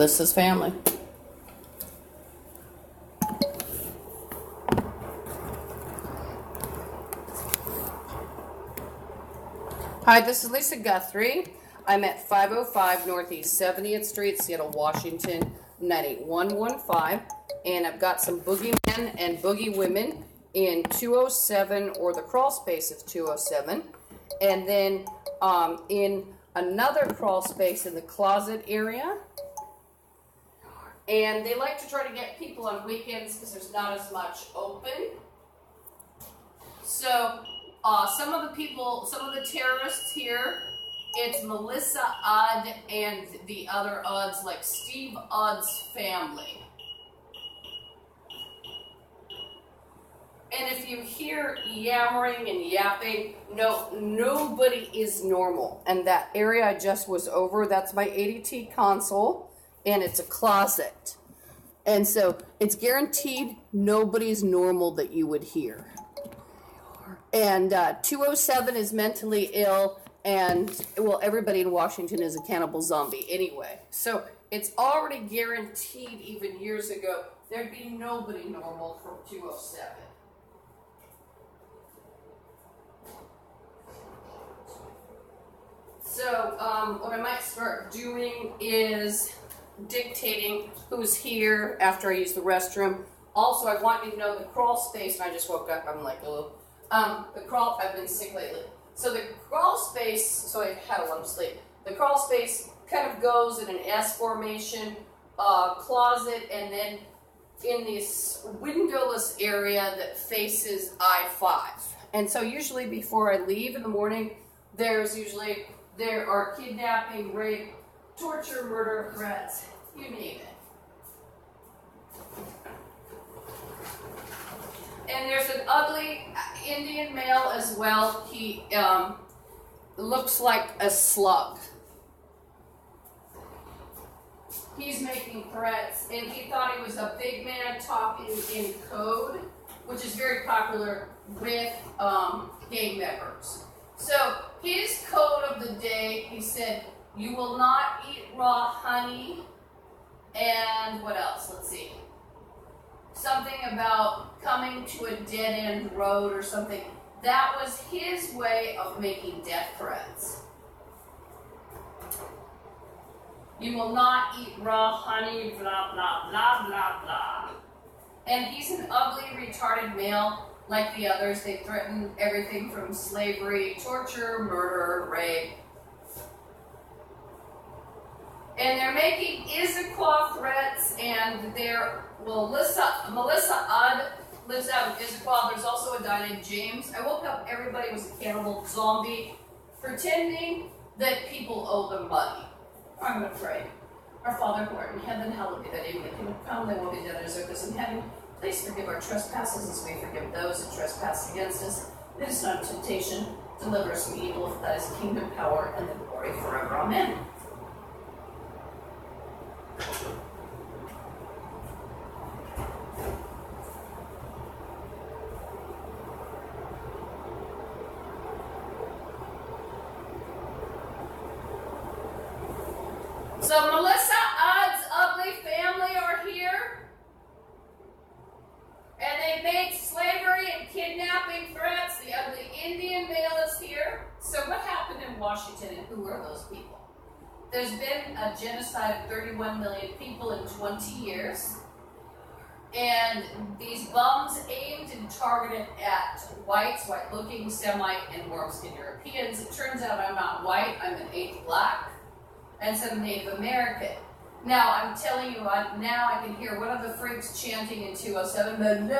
Melissa's family. Hi, this is Lisa Guthrie. I'm at 505 Northeast 70th Street, Seattle, Washington, 98115. And I've got some boogie men and boogie women in 207 or the crawl space of 207. And then in another crawl space in the closet area. And they like to try to get people on weekends because there's not as much open. So some of the terrorists here, it's Melissa Udd and the other Udds, like Steve Udd's family. And if you hear yammering and yapping, nobody is normal. And that area I just was over, that's my ADT console, and it's a closet. And so it's guaranteed nobody's normal that you would hear. And 207 is mentally ill, and, well, everybody in Washington is a cannibal zombie anyway. So it's already guaranteed, even years ago, there'd be nobody normal from 207. So what I might start doing is dictating who's here after I use the restroom. Also, I want you to know the crawl space, and I just woke up, I'm like, oh. I've been sick lately. So the crawl space, so I had a lot of sleep. The crawl space kind of goes in an S formation, closet, and then in this windowless area that faces I-5. And so usually before I leave in the morning, there are kidnapping, rape, torture, murder, threats, you name it. And there's an ugly Indian male as well. He looks like a slug. He's making threats, and he thought he was a big man talking in code, which is very popular with gang members. So his code of the day, he said, you will not eat raw honey, and what else? Let's see. Something about coming to a dead-end road or something. That was his way of making death threats. You will not eat raw honey, blah, blah, blah, blah, blah. And he's an ugly, retarded male like the others. They threaten everything from slavery, torture, murder, rape. And they're making Issaquah threats, and Melissa Udd lives out in Issaquah. There's also a guy named James. I woke up, everybody was a cannibal zombie, pretending that people owe them money. I'm going to pray. Our Father who art in heaven, hallowed be thy name. Thy kingdom come, thy will be done as it is in heaven. Please forgive our trespasses as we forgive those who trespass against us. Lead us not into temptation, deliver us from evil, for that is the kingdom, power, and the glory forever. Amen. So Melissa Udd's ugly family are here, and they made slavery and kidnapping threats. The ugly Indian male is here. So what happened in Washington, and who are those people? There's been a genocide of 31 million people in 20 years, and these bums aimed and targeted at whites, white-looking, Semite, and warm-skinned Europeans. It turns out I'm not white, I'm an 8th black, and some Native American. Now, I'm telling you, now I can hear one of the freaks chanting in 207, and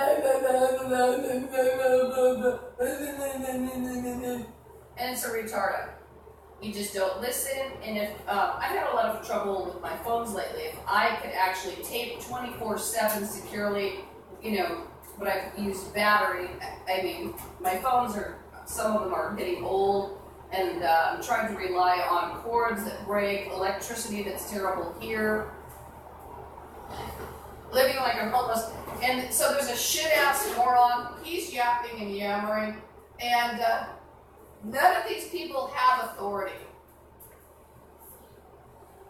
it's a retardo. You just don't listen, and if I've had a lot of trouble with my phones lately. If I could actually tape 24/7 securely, but I've used battery. I mean, my phones some of them are getting old, and I'm trying to rely on cords that break, electricity that's terrible here, living like I'm homeless. And so there's a shit-ass moron. He's yapping and yammering, and none of these people have authority.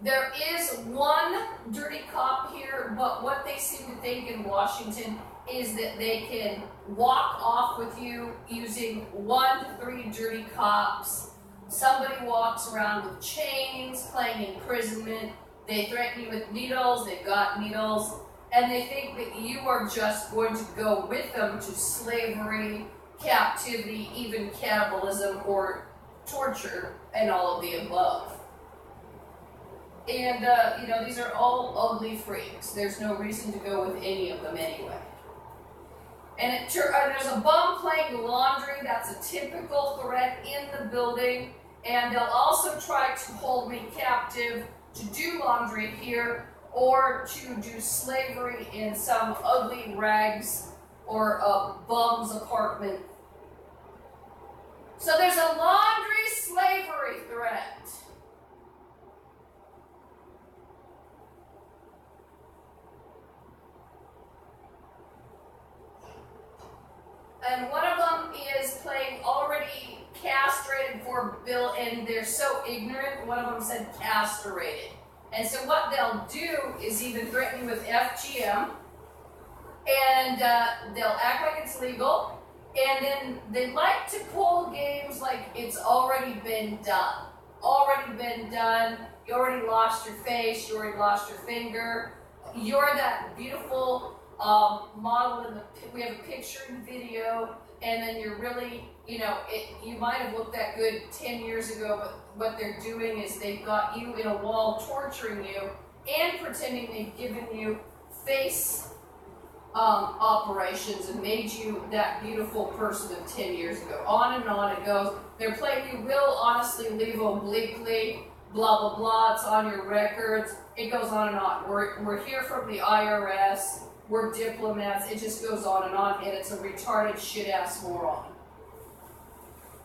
There is one dirty cop here, but what they seem to think in Washington is that they can walk off with you using 1 to 3 dirty cops. Somebody walks around with chains, playing imprisonment. They threaten you with needles, they've got needles, and they think that you are just going to go with them to slavery, captivity, even cannibalism or torture, and all of the above. And, you know, these are all ugly freaks. There's no reason to go with any of them anyway. And there's a bum playing laundry. That's a typical threat in the building. And they'll also try to hold me captive to do laundry here or to do slavery in some ugly rags or a bum's apartment. So there's a laundry slavery threat. And one of them is playing already castrated for Bill, and they're so ignorant, one of them said castrated. And so what they'll do is even threaten you with FGM, and they'll act like it's legal, and then they like to pull games like it's already been done. Already been done, you already lost your face, you already lost your finger, you're that beautiful model in the, we have a picture and video, and then you're really, you know, you might have looked that good 10 years ago, but what they're doing is they've got you in a wall torturing you and pretending they've given you face operations and made you that beautiful person of 10 years ago. On and on it goes. They're playing you will honestly leave obliquely, blah, blah, blah, it's on your records. It goes on and on. We're here from the IRS. We're diplomats. It just goes on, and it's a retarded shit-ass moron.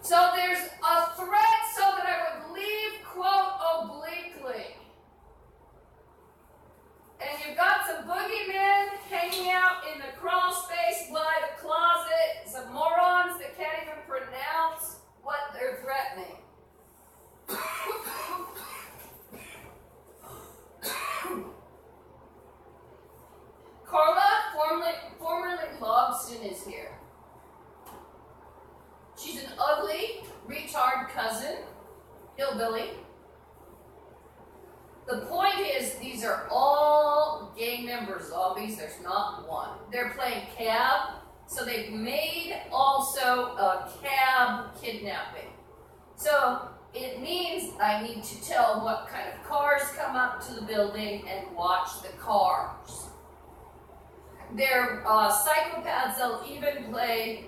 So there's a threat so that I would leave, quote, obliquely. And you've got some boogeymen hanging out in the crawl space by the closet, some morons that can't even pronounce what they're threatening. Carla, formerly Logston, is here. She's an ugly, retard cousin, hillbilly. The point is, these are all gang member zombies. There's not one. They're playing cab, so they've made also a cab kidnapping. So it means I need to tell what kind of cars come up to the building and watch the cars. They're psychopaths. They'll even play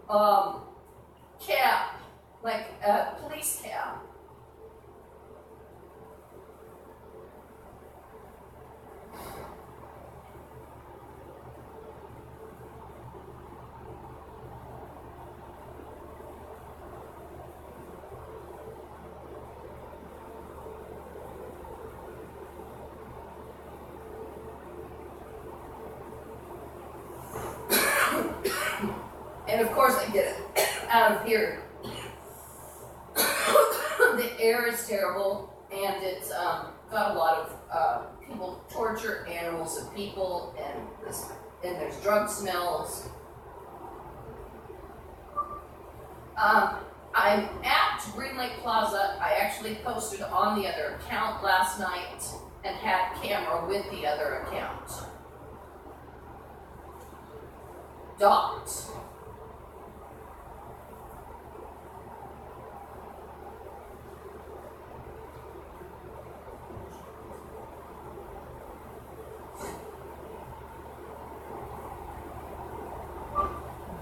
cab, like a police cab. And of course I get it out of here. The air is terrible, and it's got a lot of people torture animals and people, and there's drug smells. I'm at Green Lake Plaza. I actually posted on the other account last night and had camera with the other account. Dogs.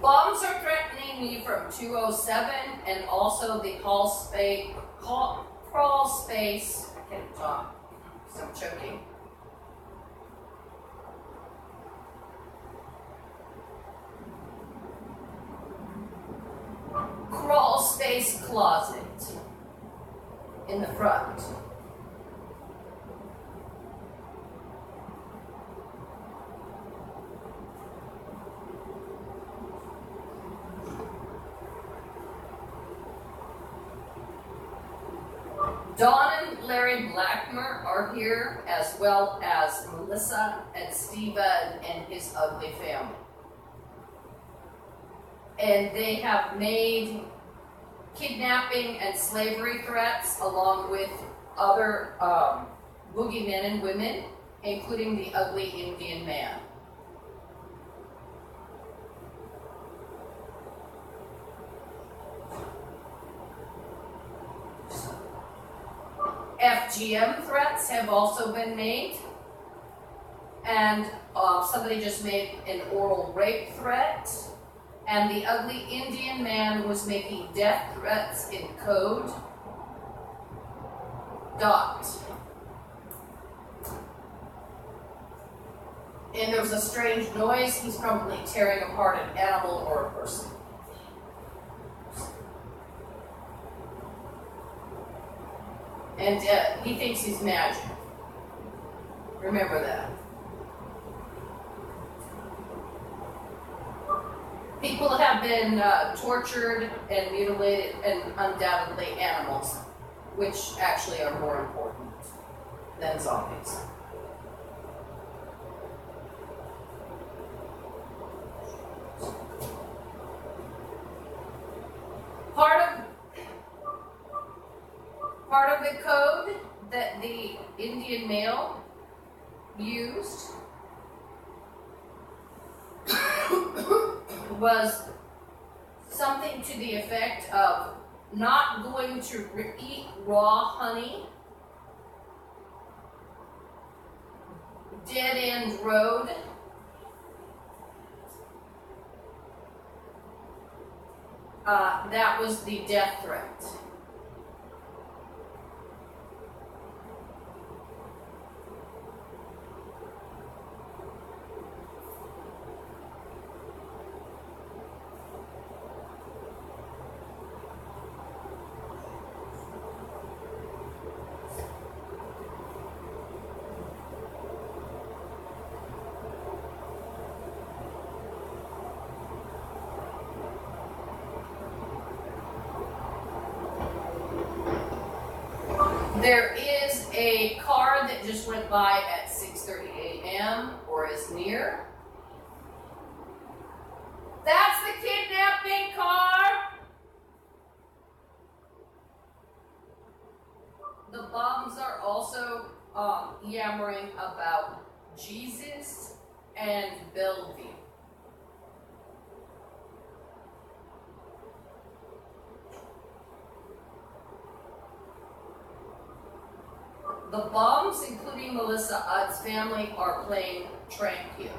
Bombs are threatening me from 207 and also the crawl space. I can't talk because I'm choking. Crawl space closet in the front. Dawn Larry Blackmer are here, as well as Melissa and Steven and his ugly family. And they have made kidnapping and slavery threats along with other boogeymen and women, including the ugly Indian man. FGM threats have also been made, and somebody just made an oral rape threat, and the ugly Indian man was making death threats in code. And there was a strange noise. He's probably tearing apart an animal or a person. And he thinks he's magic. Remember that. People have been tortured and mutilated, and undoubtedly animals, which actually are more important than zombies. Part of the code that the Indian male used was something to the effect of not going to eat raw honey, dead end road, that was the death threat. There is a car that just went by at 6:30 a.m. or is near. That's the kidnapping car. The bums are also yammering about Jesus and Bellevue. The bums, including Melissa Udd's family, are playing tranquil.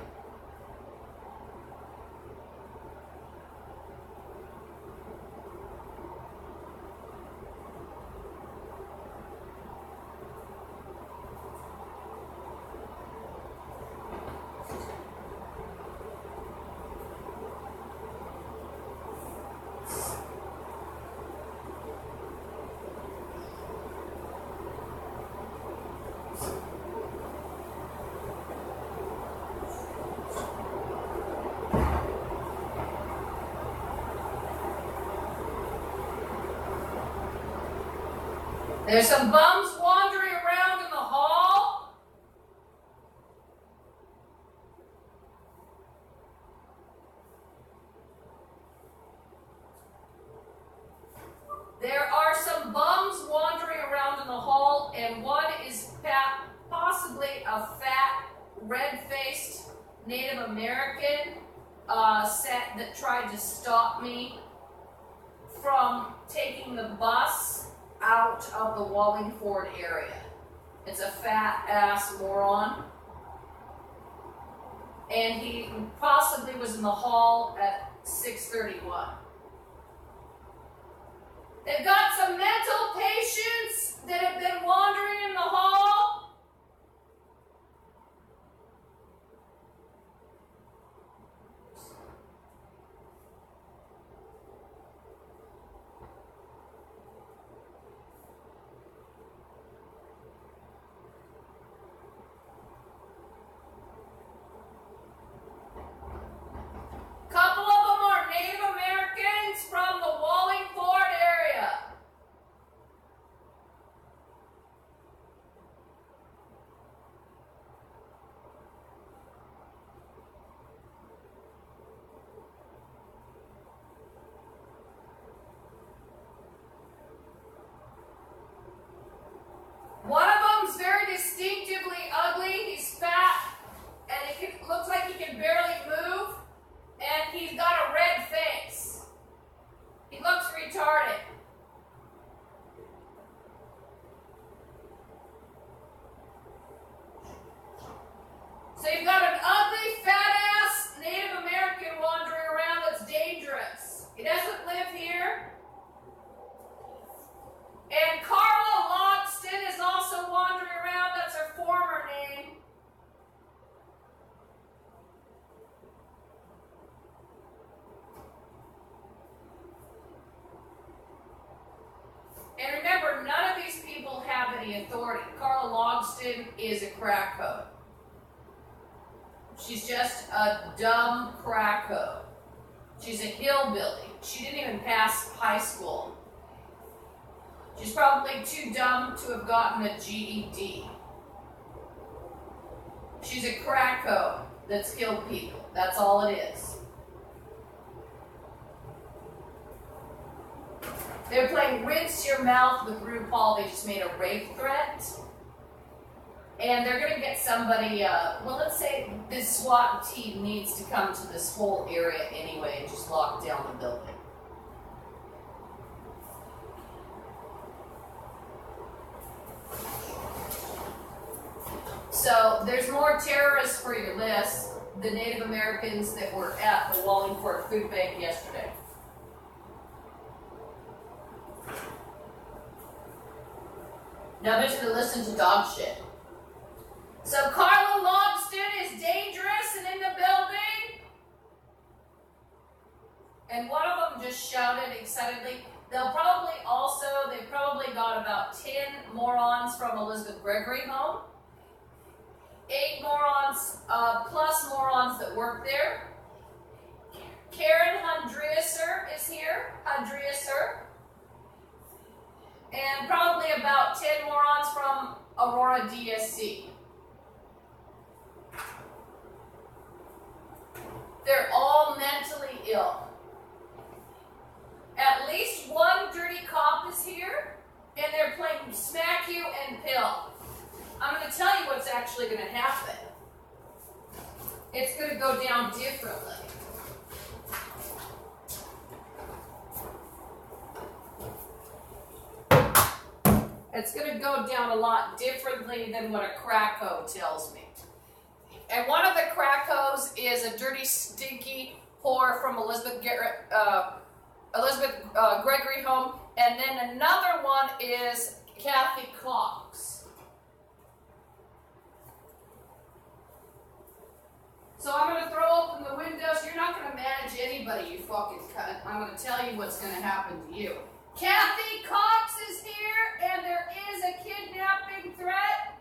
There's some bums wandering around in the hall. There are some bums wandering around in the hall, and one is possibly a fat, red-faced Native American that tried to stop me from taking the bus out of the Wallingford area. It's a fat ass moron. And he possibly was in the hall at 6:31. They've got some mental patients that have been wandering in the hall. Couple of them are Native Americans from the Wallingford area. he's got a red face. He looks retarded. So you've got an ugly, fat-ass Native American wandering around that's dangerous. He doesn't live here. And Carla Logston is also wandering around. That's her former name. And remember, none of these people have any authority. Carla Logston is a crackhead. She's just a dumb crackhead. She's a hillbilly. She didn't even pass high school. She's probably too dumb to have gotten a GED. She's a crackhead that's killed people. That's all it is. They're playing Rinse Your Mouth with RuPaul. They just made a rape threat. And they're going to get somebody, well, let's say this SWAT team needs to come to this whole area anyway and just lock down the building. So there's more terrorists for your list. The Native Americans that were at the Wallingford Food Bank yesterday. Now they're just going to listen to dog shit. So Carla Logston is dangerous and in the building. And one of them just shouted excitedly. They probably got about 10 morons from Elizabeth Gregory home. 8 morons, plus morons that work there. Karen Hundreaser is here. Hundreaser. And probably about 10 morons from Aurora DSC. They're all mentally ill. At least one dirty cop is here, and they're playing Smack You and Pill. I'm going to tell you what's actually going to happen. It's going to go down differently. It's going to go down a lot differently than what a crackho tells me. And one of the crackos is a dirty, stinky whore from Elizabeth Gregory home. And then another one is Kathy Cox. So I'm going to throw open the windows. You're not going to manage anybody, you fucking cunt. I'm going to tell you what's going to happen to you. Kathy Cox is here, and there is a kidnapping threat.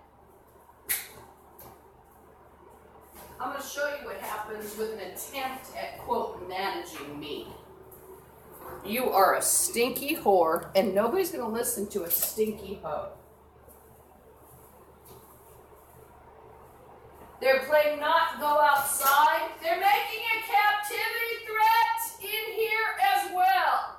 I'm going to show you what happens with an attempt at, quote, managing me. You are a stinky whore, and nobody's going to listen to a stinky hoe. They're playing not go outside. They're making a captivity threat in here as well.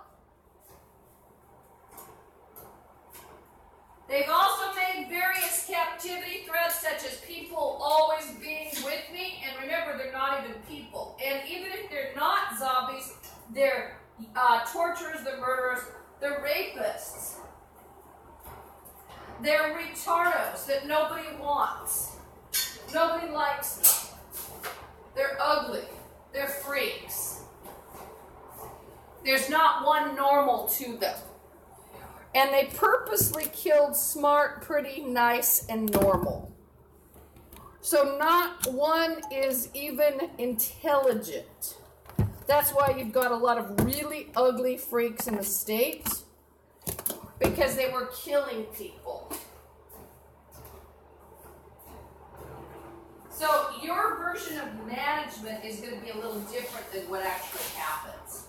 They've also made various captivity threats, such as people always being with me. And remember, they're not even people. And even if they're not zombies, they're torturers, they're murderers, they're rapists. They're retardos that nobody wants. Nobody likes them. They're ugly. They're freaks. There's not one normal to them. And they purposely killed smart, pretty, nice, and normal. So not one is even intelligent. That's why you've got a lot of really ugly freaks in the state, because they were killing people. So your version of management is going to be a little different than what actually happens.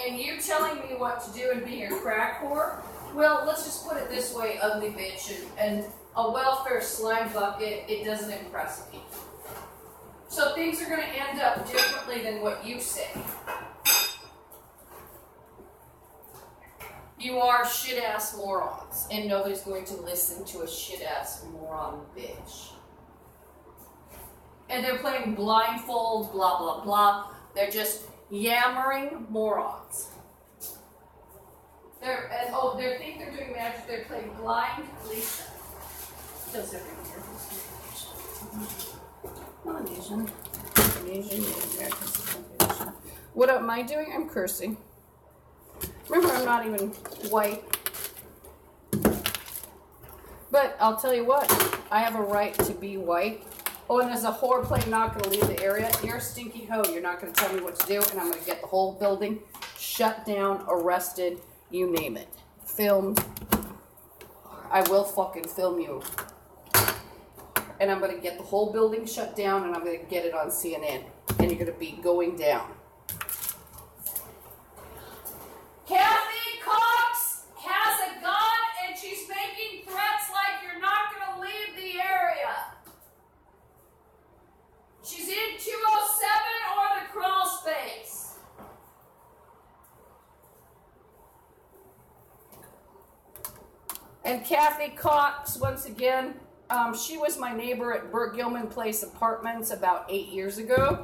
And you telling me what to do and being a crack whore? Well, let's just put it this way, ugly bitch, and a welfare slime bucket, it doesn't impress people. So things are going to end up differently than what you say. You are shit-ass morons, and nobody's going to listen to a shit-ass moron bitch. And they're playing blindfold, blah, blah, blah. They're just yammering morons. They think they're doing magic. They're playing blind Lisa. Does everyone here? Polynesian, American. What am I doing? I'm cursing. Remember, I'm not even white. But I'll tell you what, I have a right to be white. Oh, and there's a whore plane not going to leave the area. You're a stinky hoe. You're not going to tell me what to do, and I'm going to get the whole building shut down, arrested, you name it. Filmed. I will fucking film you. And I'm going to get the whole building shut down, and I'm going to get it on CNN. And you're going to be going down. Kathy Cox has a gun, and she's making threats like you're not going to leave the area. She's in 207 or the crawl space. And Kathy Cox, once again, she was my neighbor at Burt Gilman Place Apartments about 8 years ago.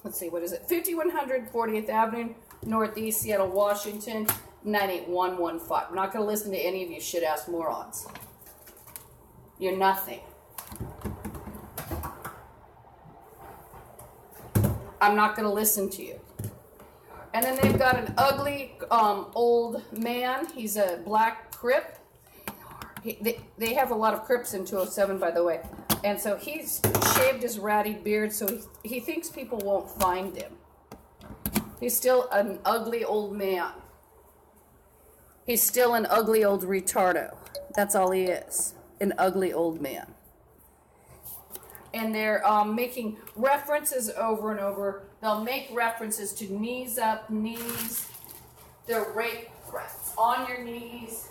Let's see, what is it? 5100 40th Avenue, Northeast Seattle, Washington, 98115. I'm not going to listen to any of you shit-ass morons. You're nothing. I'm not going to listen to you. And then they've got an ugly old man. He's a black Crip. They have a lot of Crips in 207, by the way. And so he's shaved his ratty beard, so he thinks people won't find him. He's still an ugly old man. He's still an ugly old retardo. That's all he is. An ugly old man. And they're making references over and over. They'll make references to knees up, knees. They're rape threats. On your knees.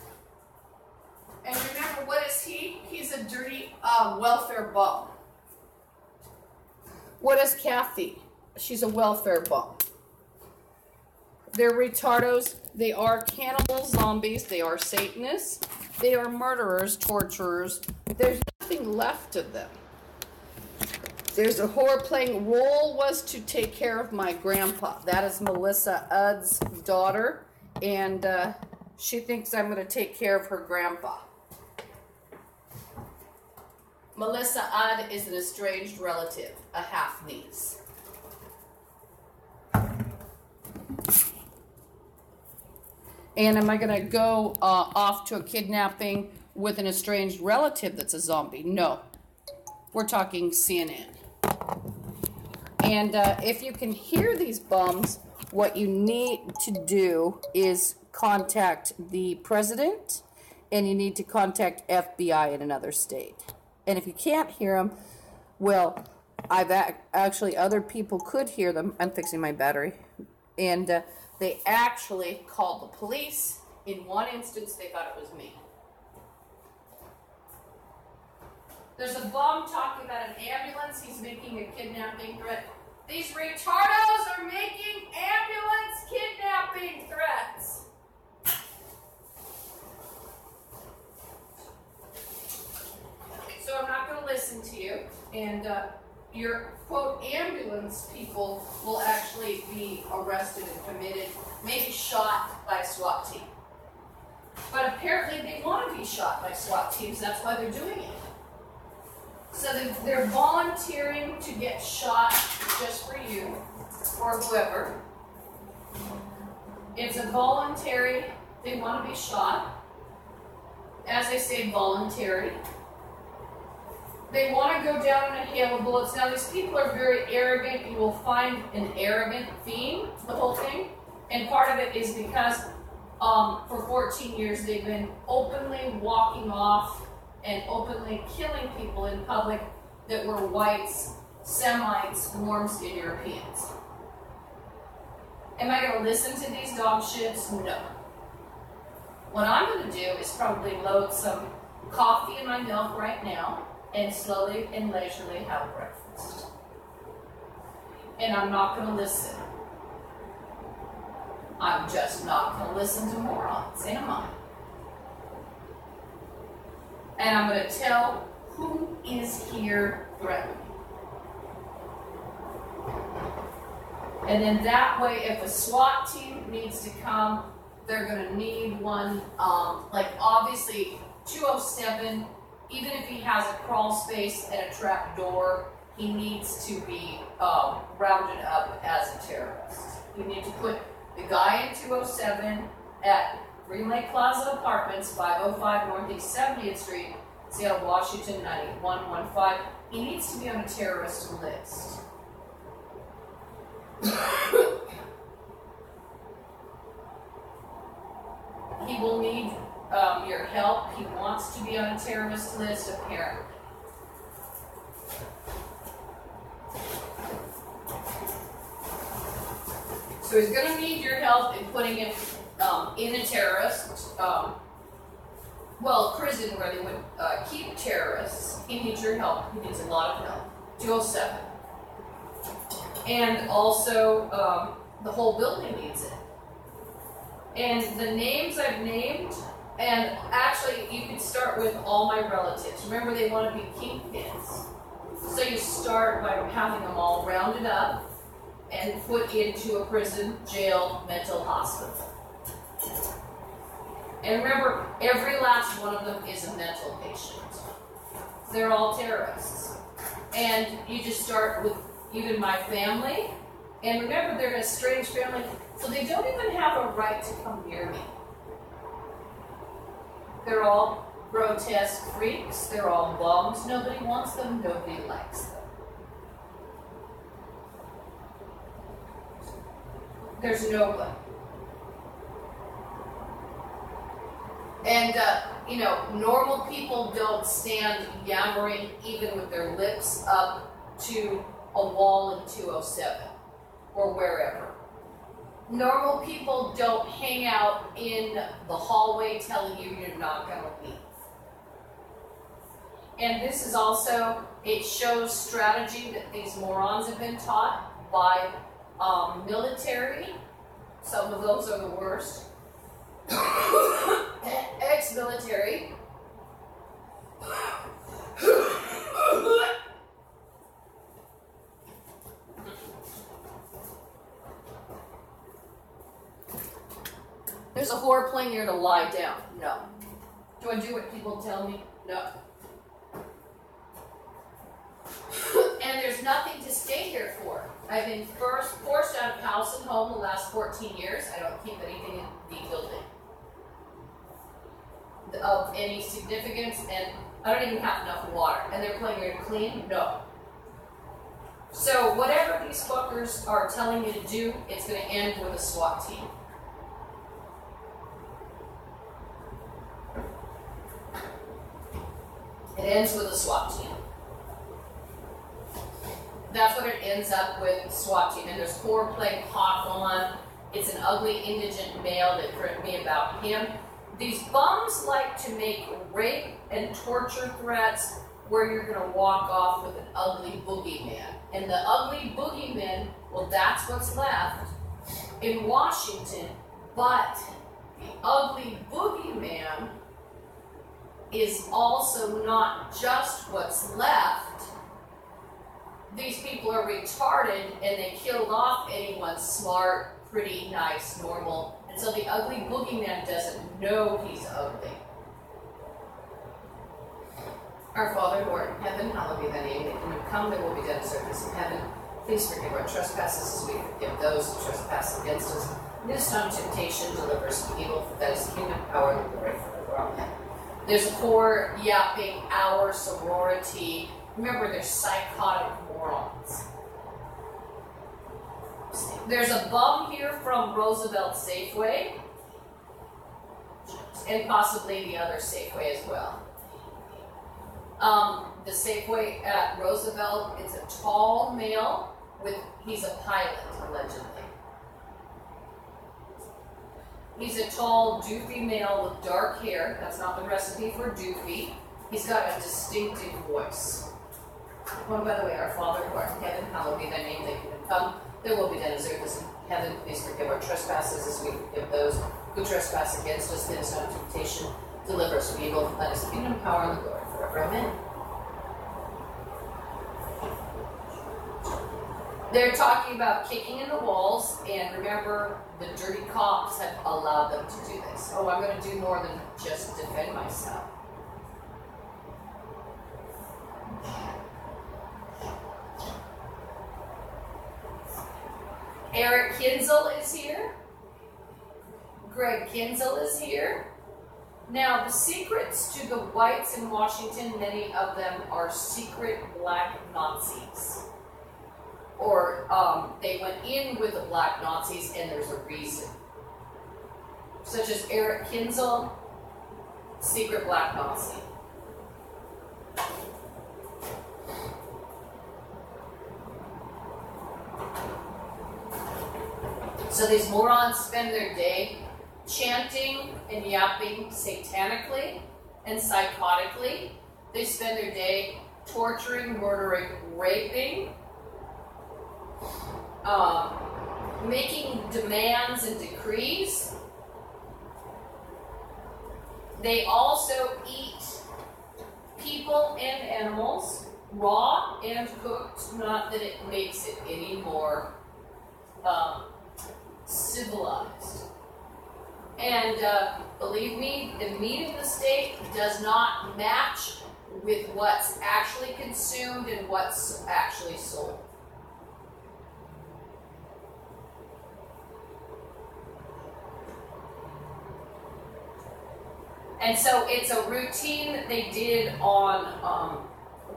And remember, what is he? He's a dirty welfare bum. What is Kathy? She's a welfare bum. They're retardos. They are cannibal zombies. They are Satanists. They are murderers, torturers. There's nothing left of them. There's a whore playing role was to take care of my grandpa. That is Melissa Udd's daughter. And she thinks I'm going to take care of her grandpa. Melissa Udd is an estranged relative, a half-niece. And am I going to go off to a kidnapping with an estranged relative that's a zombie? No. We're talking CNN. And if you can hear these bums, what you need to do is contact the president, and you need to contact FBI in another state. And if you can't hear them, well, actually other people could hear them. I'm fixing my battery. And they actually called the police. In one instance, they thought it was me. There's a bum talking about an ambulance. He's making a kidnapping threat. These retardos are making ambulance kidnapping threats. So I'm not going to listen to you. And your, quote, ambulance people will actually be arrested and committed, maybe shot by a SWAT team. But apparently they want to be shot by SWAT teams. That's why they're doing it. So they're volunteering to get shot just for you or whoever. It's a voluntary, they want to be shot. As I say, voluntary. They want to go down in a hail of bullets. Now, these people are very arrogant. You will find an arrogant theme to the whole thing. And part of it is because for 14 years they've been openly walking off and openly killing people in public that were whites, Semites, warm-skinned Europeans. Am I going to listen to these dog shits? No. What I'm going to do is probably load some coffee in my milk right now and slowly and leisurely have breakfast. And I'm not going to listen. I'm just not going to listen to morons, am I? And I'm going to tell who is here threatening. And then that way, if a SWAT team needs to come, they're going to need one. Like obviously, 207, even if he has a crawl space and a trap door, he needs to be rounded up as a terrorist. You need to put the guy in 207 at Green Lake Plaza Apartments, 505 Northeast 70th Street, Seattle, Washington, 98115. He needs to be on a terrorist list. He will need your help. He wants to be on a terrorist list, apparently. So he's going to need your help in putting him in a terrorist, prison where they would keep terrorists. He needs your help. He needs a lot of help. 207. And also, the whole building needs it. And the names I've named, and actually you can start with all my relatives. Remember, they want to be kingpins. So you start by having them all rounded up and put into a prison, jail, mental hospital. And remember, every last one of them is a mental patient. They're all terrorists. And you just start with even my family. And remember, they're a strange family, so they don't even have a right to come near me. They're all grotesque freaks. They're all bums. Nobody wants them. Nobody likes them. There's nobody. And, normal people don't stand yammering even with their lips up to a wall in 207 or wherever. Normal people don't hang out in the hallway telling you you're not going to leave. And this is also, it shows strategy that these morons have been taught by military. Some of those are the worst. Ex-military. There's a whore playing here to lie down. No. Do I do what people tell me? No. And there's nothing to stay here for. I've been forced out of house and home the last 14 years. I don't keep anything in the building of any significance, and I don't even have enough water. And they're playing here to clean? No. So whatever these fuckers are telling you to do, it's going to end with a SWAT team. It ends with a SWAT team. That's what it ends up with, SWAT team. And there's poor playing Hawthorne. It's an ugly indigent male that threatened me about him. These bums like to make rape and torture threats where you're going to walk off with an ugly boogeyman. And the ugly boogeyman, well, that's what's left in Washington. But the ugly boogeyman is also not just what's left. These people are retarded and they killed off anyone smart, pretty, nice, normal. And so the ugly boogeyman doesn't know he's ugly. Our Father, who art in heaven, hallowed be thy name. Thy kingdom come, thy will be done on earth as in heaven. Please forgive our trespasses as we forgive those who trespass against us. Lead us not into temptation, deliver us from evil, for that is the kingdom, power, and glory forever. Amen. There's a poor, yapping, our sorority. Remember, they're psychotic morons. There's a bum here from Roosevelt Safeway, and possibly the other Safeway as well. The Safeway at Roosevelt is a tall male he's a pilot, allegedly. He's a tall, doofy male with dark hair. That's not the recipe for doofy. He's got a distinctive voice. Oh, by the way, our Father who art in heaven, hallowed be thy name, thy kingdom come. There will be done as earth as in heaven. Please forgive our trespasses as we forgive those who trespass against us. Lead us not into temptation. Deliver us from evil. That is the kingdom, power, and the glory forever. Amen. They're talking about kicking in the walls, and remember, the dirty cops have allowed them to do this. Oh, I'm going to do more than just defend myself. Eric Kinzel is here. Greg Kinzel is here. Now, the secrets to the whites in Washington, many of them are secret black Nazis. Or they went in with the black Nazis and there's a reason. Such as Eric Kinzel, secret black Nazi. So these morons spend their day chanting and yapping satanically and psychotically. They spend their day torturing, murdering, raping, making demands and decrees. They also eat people and animals, raw and cooked, not that it makes it any more civilized. And believe me, the meat of the steak does not match with what's actually consumed and what's actually sold. And so it's a routine that they did on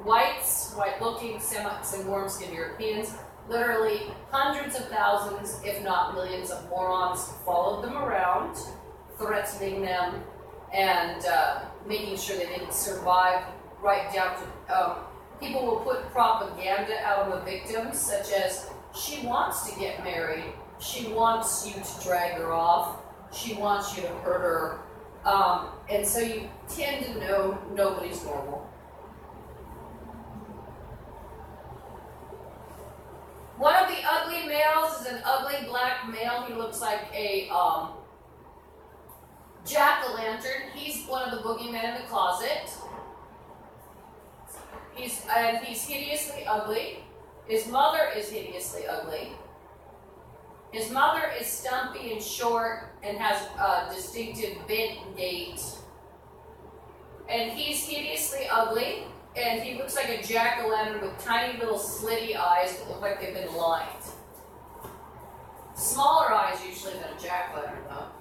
whites, white-looking Semites and warm-skinned Europeans. Literally hundreds of thousands, if not millions of morons followed them around, threatening them and making sure they didn't survive, right down to, people will put propaganda out on the victims, such as, she wants to get married, she wants you to drag her off, she wants you to hurt her, and so you tend to know nobody's normal. One of the ugly males is an ugly black male. He looks like a jack-o'-lantern. He's one of the boogeymen in the closet. He's hideously ugly. His mother is hideously ugly. His mother is stumpy and short and has a distinctive bent gait. And he's hideously ugly. And he looks like a jack-o'-lantern with tiny little slitty eyes that look like they've been lined. Smaller eyes usually than a jack-o'-lantern, though.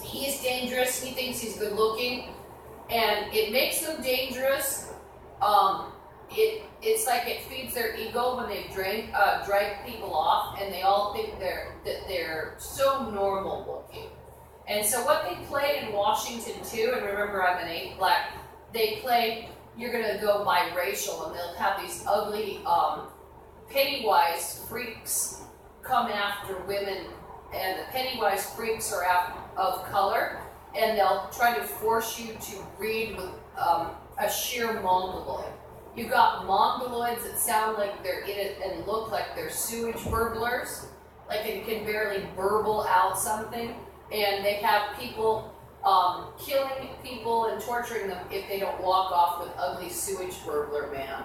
He is dangerous. He thinks he's good-looking. And it makes them dangerous. It's like it feeds their ego when they drag people off, and they all think that they're so normal-looking. And so what they play in Washington too, and remember I'm an black, they play, you're going to go biracial, and they'll have these ugly Pennywise freaks come after women, and the Pennywise freaks are out of color, and they'll try to force you to breed with a sheer mongoloid. You've got mongoloids that sound like they're in it and look like they're sewage burglars, like they can barely burble out something. And they have people killing people and torturing them if they don't walk off with ugly sewage burglar man.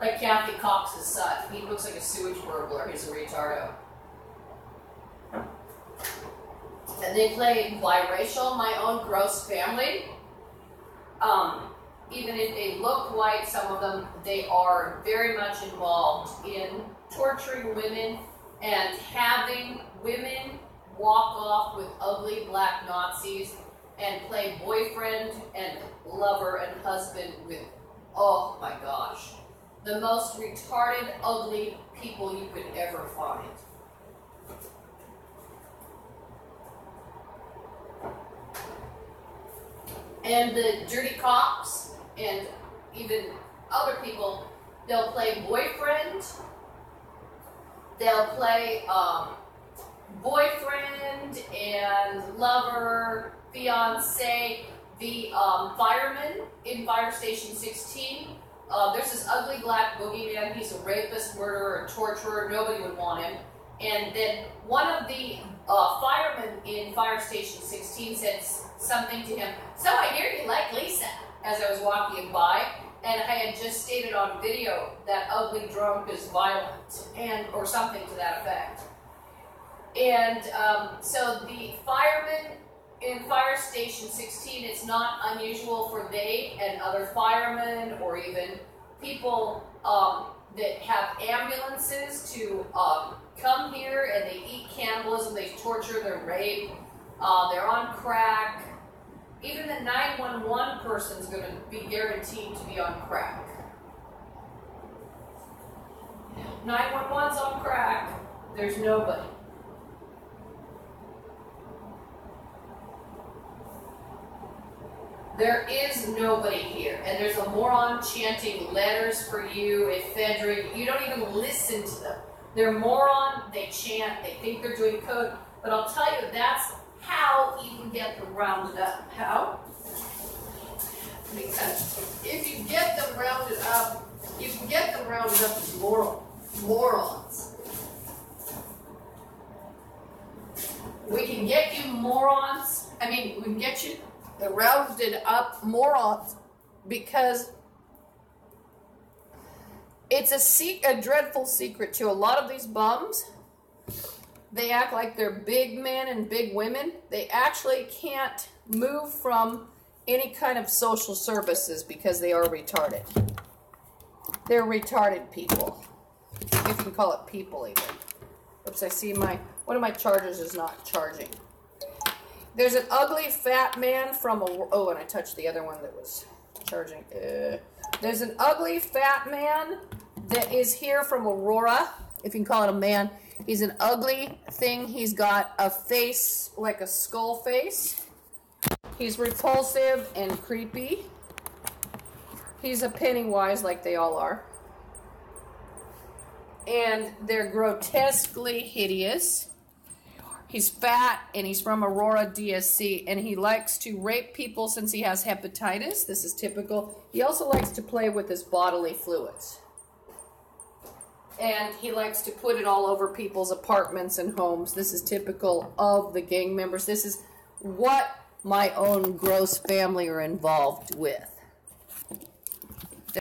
Like Kathy Cox's son. He looks like a sewage burglar. He's a retardo. And they play biracial, my own gross family. Even if they look white, some of them, they are very much involved in torturing women and having women walk off with ugly black Nazis and play boyfriend and lover and husband with, oh my gosh, the most retarded, ugly people you could ever find. And the dirty cops and even other people, they'll play boyfriend, they'll play boyfriend and lover, fiance, the fireman in Fire Station 16. There's this ugly black boogeyman. He's a rapist, murderer, and torturer. Nobody would want him. And then one of the firemen in Fire Station 16 said something to him. So I hear you like Lisa, as I was walking by. and I had just stated on video that ugly drunk is violent, or something to that effect. And so the firemen in Fire Station 16, it's not unusual for they and other firemen or even people that have ambulances to come here, and they eat cannibalism, they torture, they rape, they're on crack. Even the 911 person's going to be guaranteed to be on crack. 911's on crack. There's nobody. There is nobody here, and there's a moron chanting letters for you, ephedra. You don't even listen to them. They're moron, they chant, they think they're doing code, but I'll tell you, that's how you can get them rounded up. How? Because if you get them rounded up, you can get them rounded up as morons. We can get you morons, we can get you the rounded up morons, because it's a dreadful secret to a lot of these bums. They act like they're big men and big women. They actually can't move from any kind of social services because they are retarded. They're retarded people, if you can call it people even. Oops, I see one of my chargers is not charging. There's an ugly fat man from and I touched the other one that was charging. There's an ugly fat man that is here from Aurora, if you can call it a man. He's an ugly thing. He's got a face like a skull face. He's repulsive and creepy. He's a Pennywise like they all are. And they're grotesquely hideous. He's fat, and he's from Aurora, DSC, and he likes to rape people since he has hepatitis. This is typical. He also likes to play with his bodily fluids. And he likes to put it all over people's apartments and homes. This is typical of the gang members. This is what my own gross family are involved with.